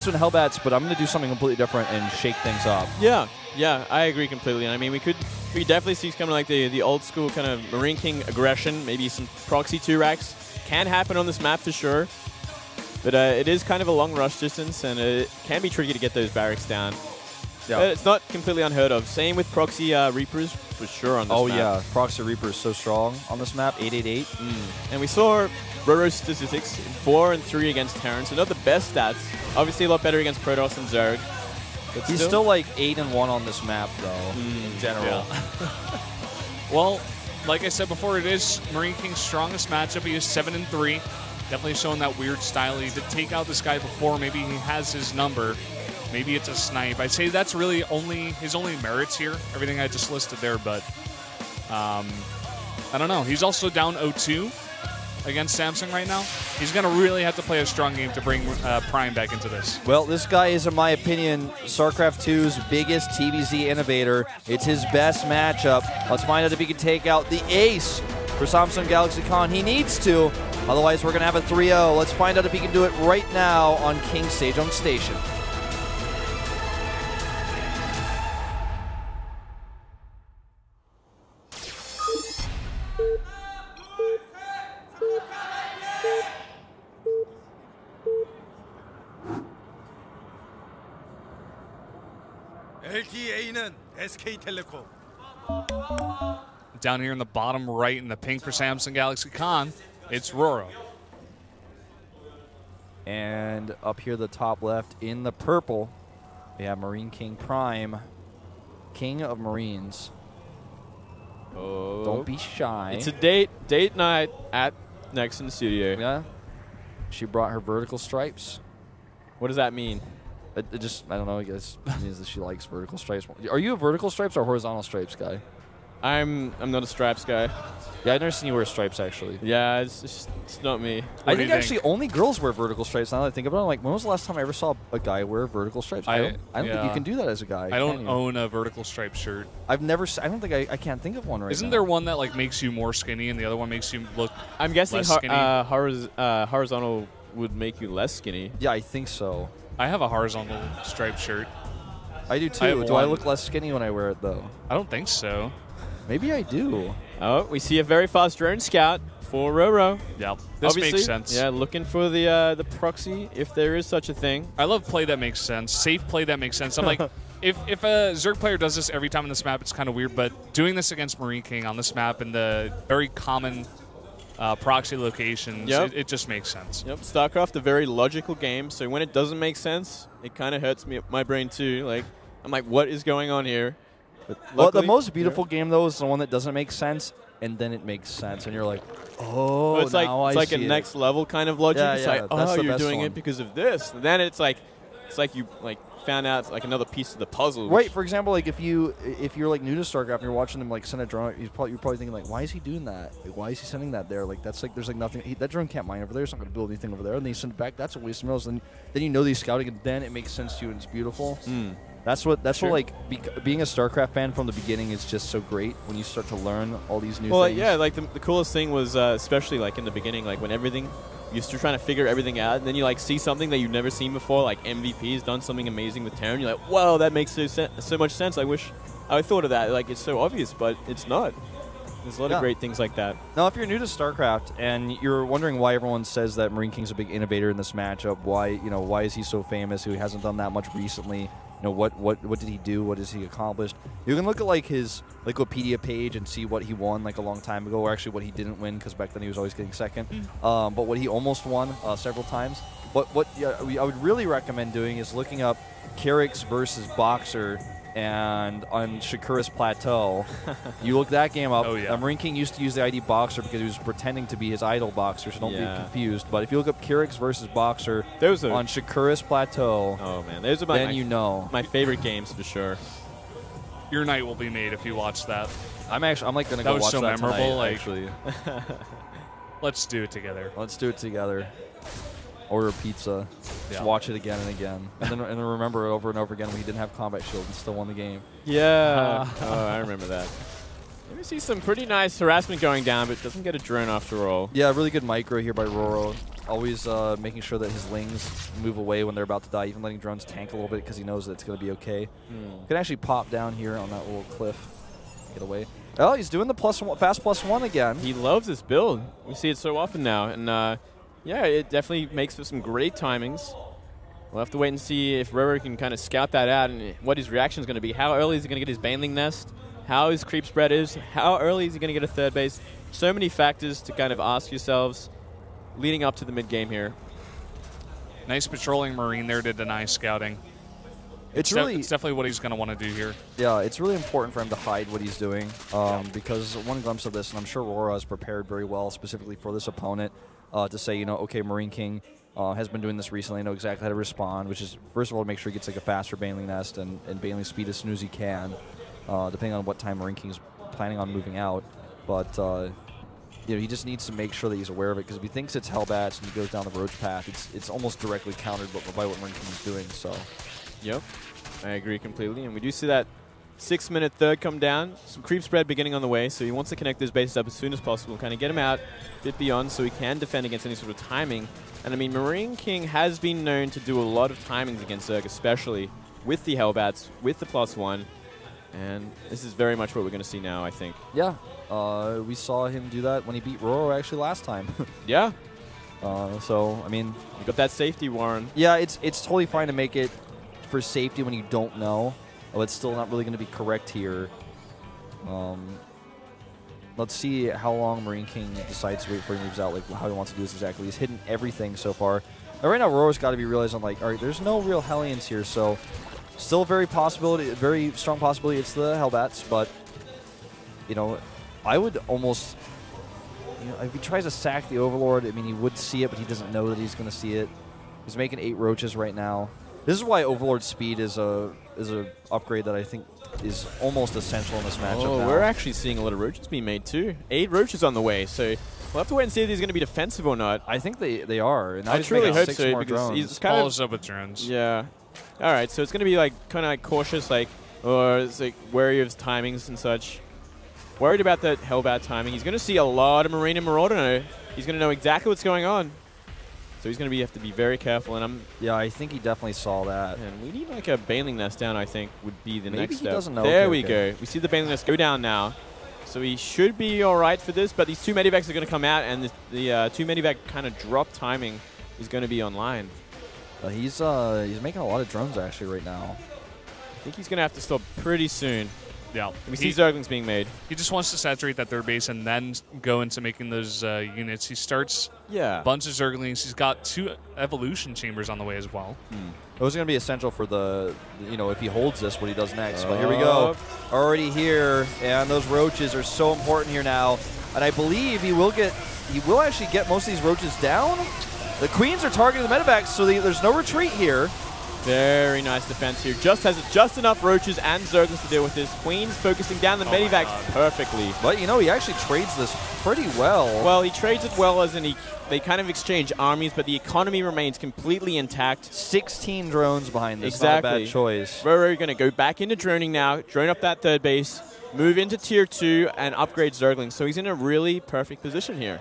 Jutsu and Hellbats, but I'm going to do something completely different and shake things up. Yeah, yeah, I agree completely. And I mean, we definitely see kind of like the old school kind of MarineKing aggression, maybe some proxy 2-racks. Can happen on this map for sure. But it is kind of a long rush distance, and it can be tricky to get those barracks down. Yeah. But it's not completely unheard of. Same with proxy Reapers for sure on this map. Oh yeah, proxy Reaper is so strong on this map, 888. And we saw RorO's statistics, 4 and 3 against Terran, so not the best stats. Obviously a lot better against Protoss and Zerg. He's still like 8 and 1 on this map though, in general. Yeah. Well, like I said before, it is MarineKing's strongest matchup. He is 7 and 3. Definitely showing that weird style. He did take out this guy before. Maybe he has his number. Maybe it's a snipe. I'd say that's really his only merits here. Everything I just listed there, but I don't know. He's also down 0-2 against Samsung right now. He's going to really have to play a strong game to bring Prime back into this. Well, this guy is, in my opinion, StarCraft 2's biggest TVZ innovator. It's his best matchup. Let's find out if he can take out the ace for Samsung Galaxy Con. He needs to. Otherwise, we're going to have a 3-0. Let's find out if he can do it right now on King Sejong Station. LTA는 SK텔레콤. Down here in the bottom right in the pink for Samsung Galaxy Con, it's RorO. And up here the top left in the purple, we have MarineKing Prime, King of Marines. Oh. Don't be shy. It's a date night at Nexon Studio. Yeah. She brought her vertical stripes. What does that mean? I don't know, I guess it means that she likes vertical stripes. Are you a vertical stripes or horizontal stripes guy? I'm not a stripes guy. Yeah, I've never seen you wear stripes, actually. Yeah, it's not me. I think actually only girls wear vertical stripes. Now that I think about it, I'm like, when was the last time I ever saw a guy wear vertical stripes? I don't think you can do that as a guy. I don't own a vertical striped shirt. I've never. I don't think I can't think of one right now. Isn't there one that like makes you more skinny and the other one makes you look? I'm guessing less skinny? horizontal would make you less skinny. Yeah, I think so. I have a horizontal striped shirt. I do too. Do I look less skinny when I wear it though? I don't think so. Maybe I do. Oh, we see a very fast drone scout for RorO. Yeah, this Obviously, makes sense. Yeah, looking for the proxy if there is such a thing. I love play that makes sense. Safe play that makes sense. I'm like, if a Zerg player does this every time on this map, it's kind of weird. But doing this against MarineKing on this map in the very common proxy locations, it just makes sense. Yep, StarCraft, a very logical game. So when it doesn't make sense, it kind of hurts my brain too. Like, I'm like, what is going on here? Well, the most beautiful game, though, is the one that doesn't make sense, and then it makes sense, and you're like, oh, well, it's like a next level kind of logic. Yeah, it's yeah, like, oh, you're doing one. it because of this. And then it's like you found out like another piece of the puzzle. Right. For example, like if you're like new to StarCraft and you're watching them like send a drone, you're probably thinking like, why is he doing that? Like, why is he sending that there? Like there's like nothing. That drone can't mine over there. It's not going to build anything over there. And then you send it back. That's a waste of minerals. And then you know he's scouting, and then it makes sense to you, and it's beautiful. That's what like being a StarCraft fan from the beginning is just so great when you start to learn all these new things. Well, yeah, like the coolest thing was especially like in the beginning, like when everything you're still trying to figure everything out, and then you like see something that you've never seen before, like MVP has done something amazing with Terran. You're like, whoa, that makes so much sense. I wish I thought of that. Like it's so obvious, but it's not. There's a lot of great things like that. Now, if you're new to StarCraft and you're wondering why everyone says that MarineKing's a big innovator in this matchup, why is he so famous? He hasn't done that much recently. What did he do? What has he accomplished? You can look at like his Wikipedia page and see what he won like a long time ago, or actually what he didn't win, because back then he was always getting second. But what he almost won several times. What I would really recommend doing is looking up Kyrix versus Boxer. And on Shakura's Plateau, you look that game up. Oh, yeah. MarineKing used to use the ID Boxer because he was pretending to be his idol Boxer, so don't be confused. But if you look up Kyrix versus Boxer on Shakura's Plateau, oh man, those are my favorite games for sure. Your night will be made if you watch that. I'm like gonna go watch that memorable, tonight, like, actually. Let's do it together. Let's do it together. Order pizza. Just watch it again and again. And then remember it over and over again when he didn't have combat shield and still won the game. Yeah. Oh, I remember that. Let me see some pretty nice harassment going down, but doesn't get a drone after all. Yeah, really good micro here by RorO. Always making sure that his lings move away when they're about to die, even letting drones tank a little bit because he knows that it's going to be okay. Can actually pop down here on that little cliff. Get away. Oh, he's doing the fast +1 again. He loves this build. We see it so often now. And yeah, it definitely makes for some great timings. We'll have to wait and see if RorO can kind of scout that out and what his reaction is going to be. How early is he going to get his Baneling Nest? How his creep spread is? How early is he going to get a third base? So many factors to kind of ask yourselves leading up to the mid-game here. Nice patrolling Marine there to deny scouting. It's definitely what he's going to want to do here. Yeah, it's really important for him to hide what he's doing because one glimpse of this, and I'm sure RorO has prepared very well specifically for this opponent to say, you know, okay, MarineKing has been doing this recently, know exactly how to respond, which is, first of all, to make sure he gets like a faster Baneling Nest and Baneling speed as soon as he can, depending on what time MarineKing is planning on moving out. But you know, he just needs to make sure that he's aware of it, because if he thinks it's Hellbats and he goes down the Roach path, it's almost directly countered by what MarineKing is doing. So. Yep, I agree completely. And we do see that 6-minute third come down. Some creep spread beginning on the way, so he wants to connect those bases up as soon as possible, kind of get him out a bit beyond so he can defend against any sort of timing. And I mean, MarineKing has been known to do a lot of timings against Zerg, especially with the Hellbats, with the +1. And this is very much what we're going to see now, I think. Yeah, we saw him do that when he beat RorO actually last time. Yeah. So, I mean... You got that safety, Warren. Yeah, it's totally fine to make it for safety when you don't know. Oh, it's still not really going to be correct here. Let's see how long MarineKing decides to wait before he moves out, like how he wants to do this exactly. He's hidden everything so far. Now, right now, RorO's got to be realizing, like, all right, there's no real Hellions here, so still very strong possibility it's the Hellbats, but, you know, I would almost, you know, if he tries to sack the Overlord, I mean, he would see it, but he doesn't know that he's going to see it. He's making 8 roaches right now. This is why Overlord speed is a upgrade that I think is almost essential in this matchup. Oh, we're actually seeing a lot of roaches being made too. 8 roaches on the way, so we'll have to wait and see if these are going to be defensive or not. I think they are. And I truly hope so, more because drones. he's kind follows up with drones. Yeah. All right, so it's going to be like kind of like cautious, like, or it's like wary of his timings and such. Worried about that Hellbat timing. He's going to see a lot of Marine and Marauder. He's going to know exactly what's going on. So he's going to have to be very careful. And yeah, I think he definitely saw that. And we need like a Baneling Nest down, I think, would be the next step. Maybe he doesn't know. There we go. We see the Baneling Nest go down now. So he should be all right for this, but these 2 Medivacs are going to come out, and the 2 Medivac kind of drop timing is going to be online. He's making a lot of drones actually right now. I think he's going to have to stop pretty soon. Yeah. We see Zerglings being made. He just wants to saturate that third base and then go into making those units. He starts a bunch of Zerglings. He's got 2 evolution chambers on the way as well. Those are going to be essential for the, you know, if he holds this, what he does next. But here we go. Already here, and those roaches are so important here now. And I believe he will actually get most of these roaches down. The Queens are targeting the Medivacs, so there's no retreat here. Very nice defense here. Just has just enough roaches and Zerglings to deal with this. Queen's focusing down the Medivacs perfectly. But, you know, he actually trades this pretty well. Well, he trades it well as in they kind of exchange armies, but the economy remains completely intact. 16 drones behind this. Exactly. Not a bad choice. RorO going to go back into droning now, drone up that third base, move into Tier 2, and upgrade Zerglings. So he's in a really perfect position here.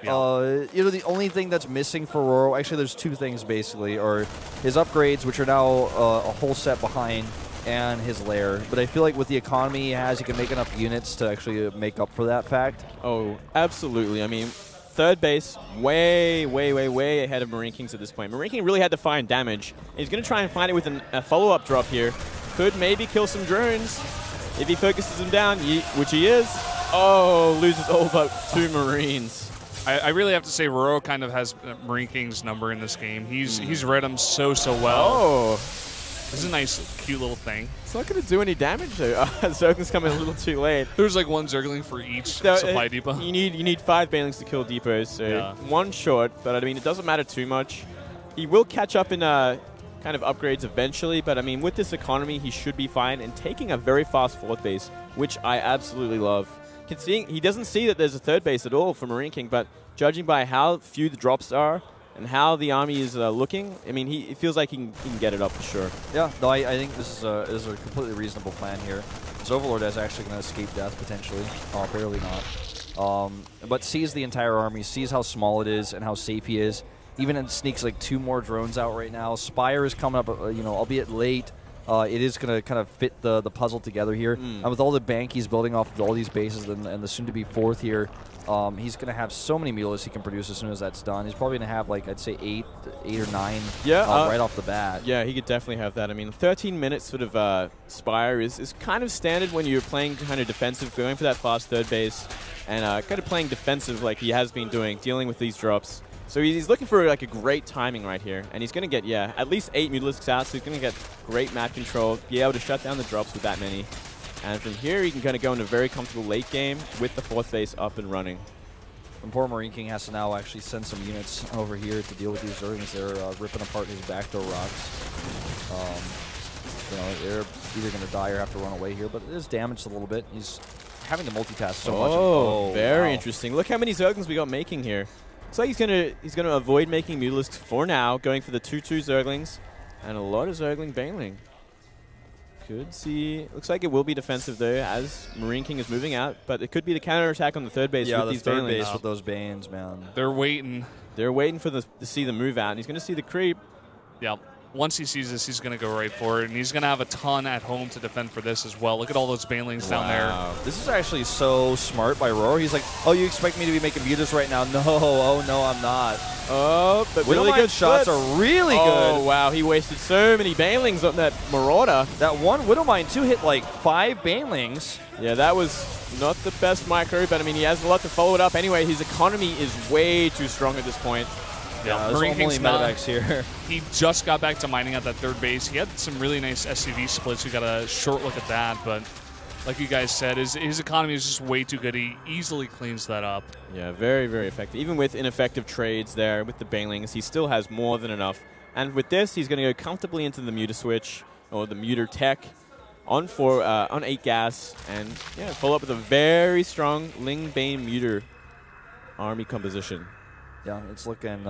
Yeah. You know, the only thing that's missing for RorO, actually there's 2 things basically, are his upgrades, which are now a whole set behind, and his lair. But I feel like with the economy he has, he can make enough units to actually make up for that fact. Oh, absolutely. I mean, third base, way ahead of MarineKings at this point. MarineKing really had to find damage. He's going to try and find it with a follow-up drop here. Could maybe kill some drones if he focuses them down, which he is. Oh, loses all but 2 Marines. I really have to say RorO kind of has MarineKing's number in this game. He's read him so well. Oh. This is a nice, cute little thing. It's not going to do any damage, though. Zergling's coming a little too late. There's like 1 Zergling for each supply depot. You need 5 Banelings to kill depots, so 1 short, but I mean, it doesn't matter too much. He will catch up in kind of upgrades eventually, but I mean, with this economy, he should be fine, and taking a very fast 4th base, which I absolutely love. He doesn't see that there's a 3rd base at all for MarineKing, but judging by how few the drops are and how the army is looking, I mean, it feels like he can get it up for sure. Yeah, no, I think this is a completely reasonable plan here. This Overlord is actually going to escape death potentially, barely not. But sees the entire army, sees how small it is and how safe he is. even it sneaks like 2 more drones out right now. Spire is coming up, you know, albeit late. It is going to kind of fit the puzzle together here. And with all the bank he's building off of all these bases and the soon-to-be 4th here, he's going to have so many mulas he can produce as soon as that's done. He's probably going to have, like, I'd say 8 or 9 right off the bat. Yeah, he could definitely have that. I mean, 13 minutes sort of Spire is kind of standard when you're playing kind of defensive, going for that fast third base, and kind of playing defensive like he has been doing, dealing with these drops. So he's looking for like a great timing right here, and he's going to get, at least 8 Mutalisks out, so he's going to get great map control, be able to shut down the drops with that many. And from here, he can kind of go into a very comfortable late game with the 4th base up and running. And poor MarineKing has to now actually send some units over here to deal with these Zerglings. They're ripping apart his backdoor rocks. You know, they're either going to die or have to run away here, but it is damaged a little bit. He's having to multitask so much. Oh, very interesting. Look how many Zerglings we got making here. Looks like he's gonna avoid making Mutalisks for now, going for the 2/2 Zerglings, and a lot of Zergling bailing. Could see. Looks like it will be defensive though, as MarineKing is moving out, but it could be the counter attack on the 3rd base. Yeah, with these the 3rd bailings. base with those Banes, man. They're waiting. They're waiting for to see the move out, and he's gonna see the creep. Yep. Once he sees this, he's going to go right for it, and he's going to have a ton at home to defend for this as well. Look at all those banelings down there. This is actually so smart by RorO. He's like, oh, you expect me to be making mutas right now? No, oh, no, I'm not. Oh, but really good shots are really good. Oh, wow, he wasted so many banelings on that Marauder. That one Widowmine, too, hit like 5 banelings. Yeah, that was not the best micro, but I mean, he has a lot to follow it up. Anyway, his economy is way too strong at this point. Yeah, MarineKing's medevacs here. He just got back to mining at that 3rd base. He had some really nice SCV splits. We got a short look at that, but like you guys said, his economy is just way too good. He easily cleans that up. Yeah, very, very effective. Even with ineffective trades there with the banelings, he still has more than enough. And with this, he's going to go comfortably into the muta switch, or the muter tech, on 8 gas, and follow up with a very strong Ling Bane muter army composition. Yeah, it's looking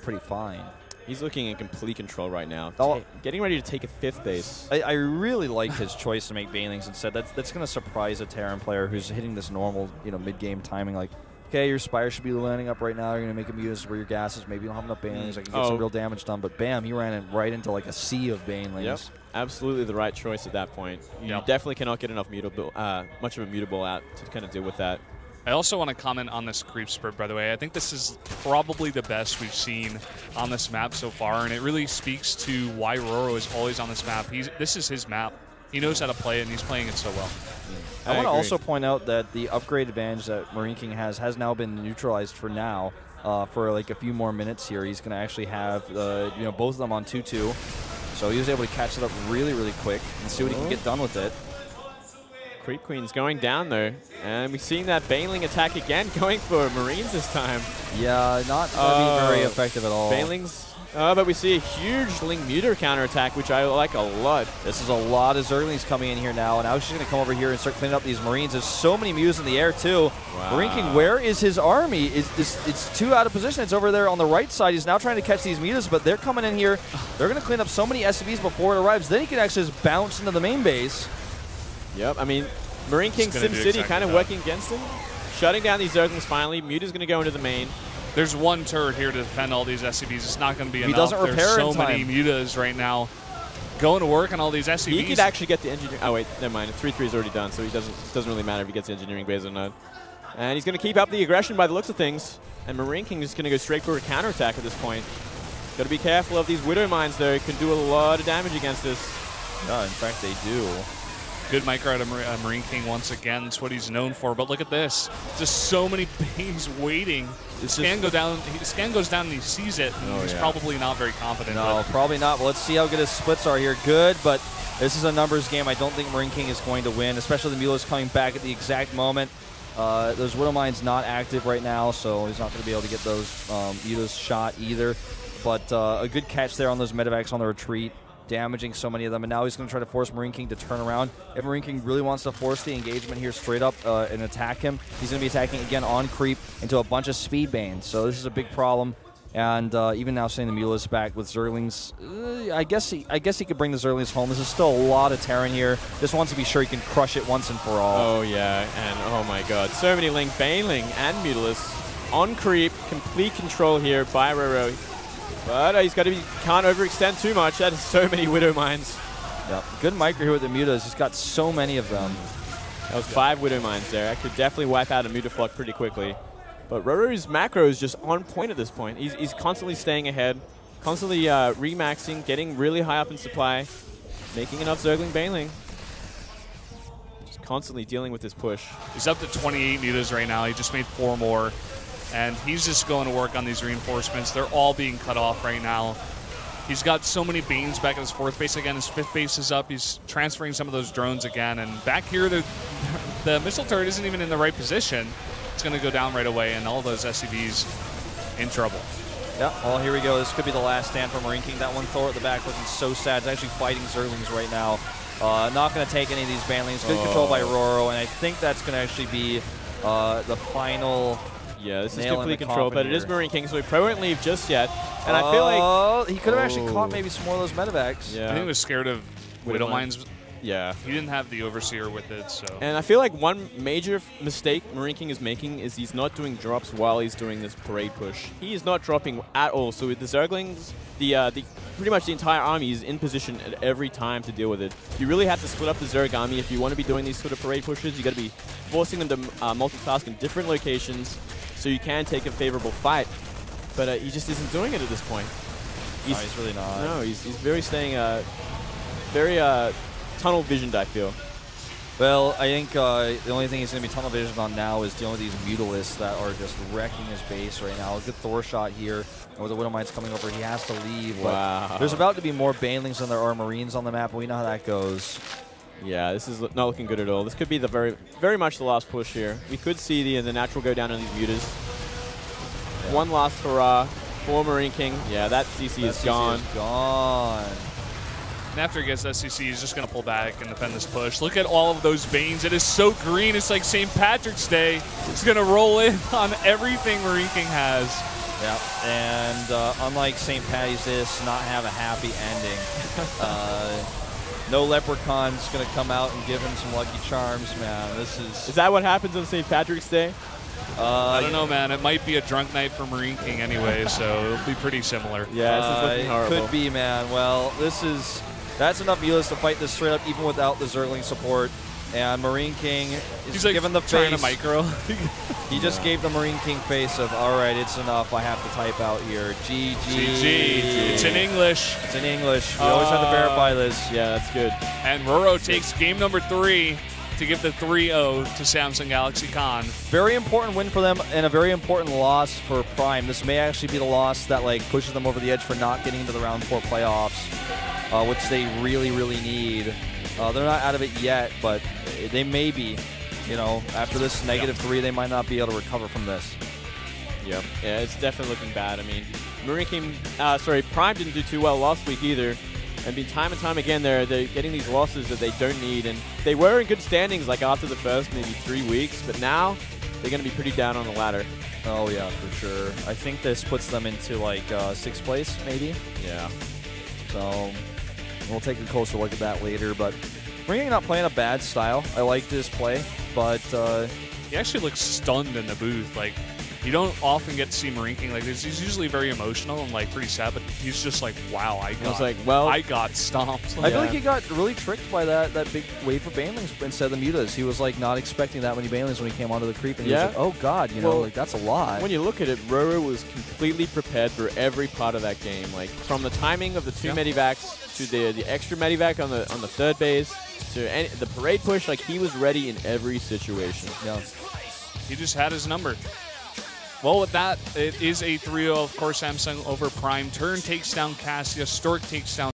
pretty fine. He's looking in complete control right now. Oh, getting ready to take a 5th base. I really liked his choice to make banelings instead. That's going to surprise a Terran player who's hitting this normal, mid-game timing. Like, okay, your Spire should be landing up right now. You're going to make him use where your gas is. Maybe you don't have enough banelings. I can get some real damage done. But bam, he ran right into like a sea of banelings. Yep, absolutely the right choice at that point. You definitely cannot get enough mutable, much of a mutable out to kind of deal with that. I also want to comment on this creep spurt, by the way. I think this is probably the best we've seen on this map so far, and it really speaks to why RorO is always on this map. This is his map. He knows how to play it, and he's playing it so well. I want to also point out that the upgrade advantage that MarineKing has now been neutralized for now. For like a few more minutes here, he's going to actually have both of them on 2-2. So he was able to catch it up really, really quick and see what he can get done with it. Creep Queen's going down though, and we're seeing that Baneling attack again, going for Marines this time. Yeah, not going to be very effective at all. Banelings, but we see a huge Ling Muter counterattack, which I like a lot. This is a lot of Zerglings coming in here now, and now she's going to come over here and start cleaning up these Marines. There's so many Mutas in the air too. Wow. MarineKing, where is his army? It's too out of position. It's over there on the right side. He's now trying to catch these Mutas, but they're coming in here. They're going to clean up so many SCVs before it arrives. Then he can actually just bounce into the main base. Yep, I mean, MarineKing SimCity kind of working against him. Shutting down these Zerglings finally. Muta's going to go into the main. There's one turret here to defend all these SCVs. It's not going to be enough. He doesn't repair There's so in time. many Mutas right now going to work on all these SCVs. He could actually get the engineering. Oh, wait, never mind. 3-3 is already done, so he doesn't really matter if he gets the engineering base or not. And he's going to keep up the aggression by the looks of things. And MarineKing is going to go straight for a counterattack at this point. Got to be careful of these Widow Mines, though. It can do a lot of damage against this. Yeah, in fact, they do. Good micro out of MarineKing once again. That's what he's known for. But look at this. Just so many Banes waiting. His scan goes down and he sees it. And he's probably not very confident. No, probably not. But let's see how good his splits are here. Good, but this is a numbers game. I don't think MarineKing is going to win, especially the Mula's coming back at the exact moment. Those Widow Mines not active right now, so he's not going to be able to get those Mutas shot either. But a good catch there on those medevacs on the retreat, damaging so many of them. And now he's going to try to force MarineKing to turn around. If MarineKing really wants to force the engagement here straight up and attack him, he's going to be attacking again on creep into a bunch of speed banes. So this is a big problem. And even now sending the Mulas back with Zerglings, I guess he could bring the Zerglings home. This is still a lot of Terran here. Just wants to be sure he can crush it once and for all. Oh yeah, and oh my god, so many Ling Baneling and Mutalis. on creep, complete control here by RorO. But he's got to be, can't overextend too much. That is so many Widow Mines. Yep. Good micro here with the Mutas. He's got so many of them. That was 5 Widow Mines there. I could definitely wipe out a Mutaflux pretty quickly. But RorO's macro is just on point at this point. He's constantly staying ahead, constantly remaxing, getting really high up in supply, making enough Zergling Baneling. Just constantly dealing with this push. He's up to 28 mutas right now. He just made 4 more. And he's just going to work on these reinforcements. They're all being cut off right now. He's got so many Banes back at his 4th base again. His 5th base is up. He's transferring some of those drones again. And back here, the missile turret isn't even in the right position. It's going to go down right away, and all those SCVs in trouble. Yeah, well, here we go. This could be the last stand for MarineKing. That one Thor at the back looking so sad. It's actually fighting Zerglings right now. Not going to take any of these Banelings. Good control by RorO, and I think that's going to actually be the final. Yeah, this is complete control, but it is MarineKing, so he probably won't leave just yet. And I feel like he could have actually caught maybe some more of those medevacs. Yeah. I think he was scared of Widow Mines. Yeah. He didn't have the Overseer with it, so. And I feel like one major mistake MarineKing is making is he's not doing drops while he's doing this parade push. He is not dropping at all. So with the Zerglings, pretty much the entire army is in position at every time to deal with it. You really have to split up the Zerg army if you want to be doing these sort of parade pushes. You got to be forcing them to multitask in different locations so you can take a favorable fight. But he just isn't doing it at this point. He's really not. No, he's very staying very tunnel visioned, I feel. Well, I think the only thing he's going to be tunnel visioned on now is dealing with these Mutalisks that are just wrecking his base right now. A good Thor shot here. And with the Widow Mines coming over, he has to leave. Wow. But there's about to be more Banelings than there are Marines on the map, and we know how that goes. Yeah, this is not looking good at all. This could be the very much the last push here. We could see the natural go down on these mutas. Yeah. One last hurrah for MarineKing. Yeah, that CC is gone. And after he gets SCC, he's just going to pull back and defend this push. Look at all of those Banes. It is so green. It's like St. Patrick's Day. It's going to roll in on everything MarineKing has. Yeah, and unlike St. Patty's Day, this does not have a happy ending. No Leprechaun's going to come out and give him some Lucky Charms, man. This is... Is that what happens on St. Patrick's Day? I don't know, man. It might be a drunk night for MarineKing anyway, so it'll be pretty similar. Yeah, this is looking horrible. Could be, man. Well, that's enough Mutas to fight this straight up, even without the Zergling support. And MarineKing is like given the trying face. To micro. He just gave the MarineKing face of, all right, it's enough. I have to type out here. GG. It's in English. It's in English. We always have to verify this. Yeah, that's good. And RorO takes game number 3 to give the 3-0 to Samsung Galaxy Con. Very important win for them and a very important loss for Prime. This may actually be the loss that pushes them over the edge for not getting into the round 4 playoffs, which they really, really need. They're not out of it yet, but they may be. You know, after this -3, they might not be able to recover from this. Yep. Yeah, it's definitely looking bad. I mean, Prime didn't do too well last week either. I mean, time and time again, they're getting these losses that they don't need, and they were in good standings after the first maybe 3 weeks, but now they're going to be pretty down on the ladder. Oh yeah, for sure. I think this puts them into 6th place, maybe. Yeah. So we'll take a closer look at that later, but MarineKing not playing a bad style. I like this play, but he actually looks stunned in the booth. You don't often get to see MarineKing like this. He's usually very emotional and pretty sad, but he's just like, wow, I got stomped. I feel like he got really tricked by that big wave of Banelings instead of the Mutas. He was not expecting that many Banelings when he came onto the creep, and he was like, oh god, that's a lot. When you look at it, RorO was completely prepared for every part of that game. From the timing of the 2 medivacs to the extra medivac on the 3rd base to the parade push, he was ready in every situation. Yeah. He just had his number. Well, with that, it is a 3-0, of course, Samsung over Prime. Turn takes down Cassia. Stork takes down